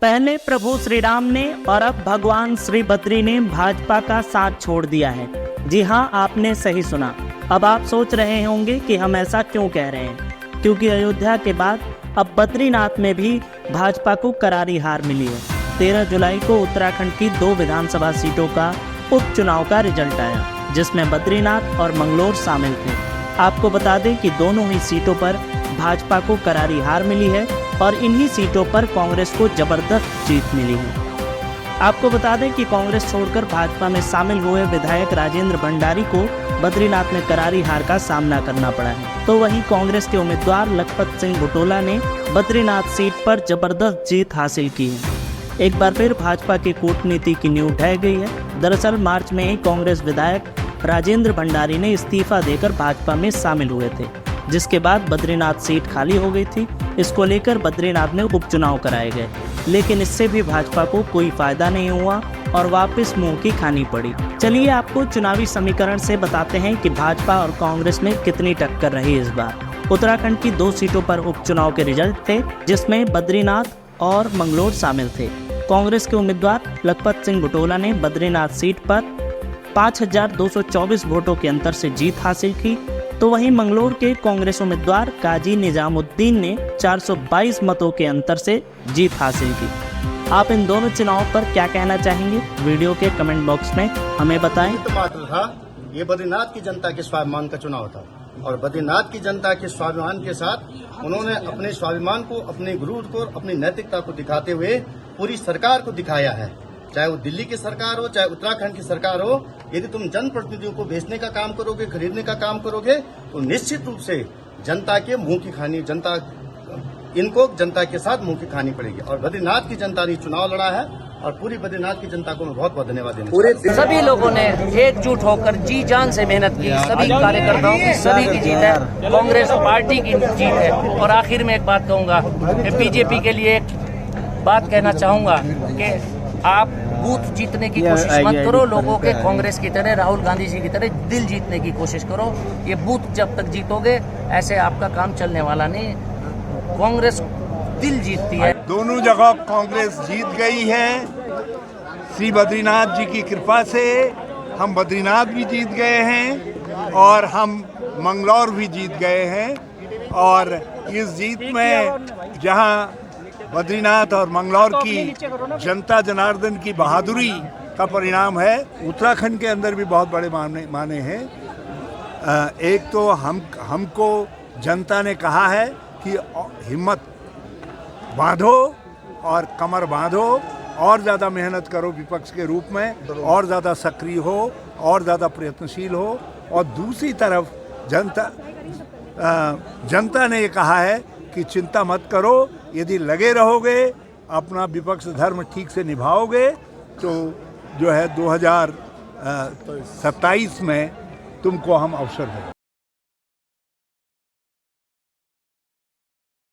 पहले प्रभु श्री राम ने और अब भगवान श्री बद्री ने भाजपा का साथ छोड़ दिया है। जी हाँ, आपने सही सुना। अब आप सोच रहे होंगे कि हम ऐसा क्यों कह रहे हैं, क्योंकि अयोध्या के बाद अब बद्रीनाथ में भी भाजपा को करारी हार मिली है। 13 जुलाई को उत्तराखंड की 2 विधानसभा सीटों का उपचुनाव का रिजल्ट आया, जिसमें बद्रीनाथ और मंगलोर शामिल थे। आपको बता दें कि दोनों ही सीटों पर भाजपा को करारी हार मिली है और इन्हीं सीटों पर कांग्रेस को जबरदस्त जीत मिली है। आपको बता दें कि कांग्रेस छोड़कर भाजपा में शामिल हुए विधायक राजेंद्र भंडारी को बद्रीनाथ में करारी हार का सामना करना पड़ा है। तो वहीं कांग्रेस के उम्मीदवार लखपत सिंह बुटोला ने बद्रीनाथ सीट पर जबरदस्त जीत हासिल की है। एक बार फिर भाजपा की कूटनीति की नींव ढह गई है। दरअसल मार्च में ही कांग्रेस विधायक राजेंद्र भंडारी ने इस्तीफा देकर भाजपा में शामिल हुए थे, जिसके बाद बद्रीनाथ सीट खाली हो गई थी। इसको लेकर बद्रीनाथ में उपचुनाव कराए गए, लेकिन इससे भी भाजपा को कोई फायदा नहीं हुआ और वापस मुंह की खानी पड़ी। चलिए आपको चुनावी समीकरण से बताते हैं कि भाजपा और कांग्रेस में कितनी टक्कर रही इस बार। उत्तराखंड की 2 सीटों पर उपचुनाव के रिजल्ट थे, जिसमें बद्रीनाथ और मंगलोर शामिल थे। कांग्रेस के उम्मीदवार लखपत सिंह बुटोला ने बद्रीनाथ सीट पर 5224 वोटों के अंतर से जीत हासिल की। तो वहीं मंगलोर के कांग्रेस उम्मीदवार काजी निजामुद्दीन ने 422 मतों के अंतर से जीत हासिल की। आप इन दोनों चुनावों पर क्या कहना चाहेंगे? वीडियो के कमेंट बॉक्स में हमें बताएं। मात्र था, ये बद्रीनाथ की जनता के स्वाभिमान का चुनाव था और बद्रीनाथ की जनता के स्वाभिमान के साथ उन्होंने अपने स्वाभिमान को, अपने गुरूर को, अपनी नैतिकता को दिखाते हुए पूरी सरकार को दिखाया है। चाहे वो दिल्ली की सरकार हो, चाहे उत्तराखंड की सरकार हो, यदि तुम जनप्रतिनिधियों को बेचने का काम करोगे, खरीदने का काम करोगे, तो निश्चित रूप से जनता के मुंह की खानी, इनको जनता के साथ मुंह की खानी पड़ेगी। और बद्रीनाथ की जनता ने चुनाव लड़ा है और पूरी बद्रीनाथ की जनता को मैं बहुत बहुत धन्यवाद देना। सभी लोगों ने एकजुट होकर जी जान से मेहनत की, सभी कार्यकर्ताओं की, सभी की जीत है, कांग्रेस पार्टी की जीत है। और आखिर में एक बात कहूंगा, बीजेपी के लिए एक बात कहना चाहूंगा कि आप बूथ जीतने की कोशिश मत करो लोगों के, कांग्रेस की तरह, राहुल गांधी जी की तरह दिल जीतने की कोशिश करो। ये बूथ जब तक जीतोगे ऐसे आपका काम चलने वाला नहीं। कांग्रेस दिल जीतती है। दोनों जगह कांग्रेस जीत गई है। श्री बद्रीनाथ जी की कृपा से हम बद्रीनाथ भी जीत गए हैं और हम मंगलौर भी जीत गए हैं। और इस जीत में जहां बद्रीनाथ और मंगलौर की जनता जनार्दन की बहादुरी का परिणाम है, उत्तराखंड के अंदर भी बहुत बड़े माने हैं। एक तो हमको जनता ने कहा है कि हिम्मत बांधो और कमर बांधो और ज़्यादा मेहनत करो, विपक्ष के रूप में और ज़्यादा सक्रिय हो और ज़्यादा प्रयत्नशील हो। और दूसरी तरफ जनता ने ये कहा है कि चिंता मत करो, यदि लगे रहोगे, अपना विपक्ष धर्म ठीक से निभाओगे, तो जो है 2027 में तुमको हम अवसर दें।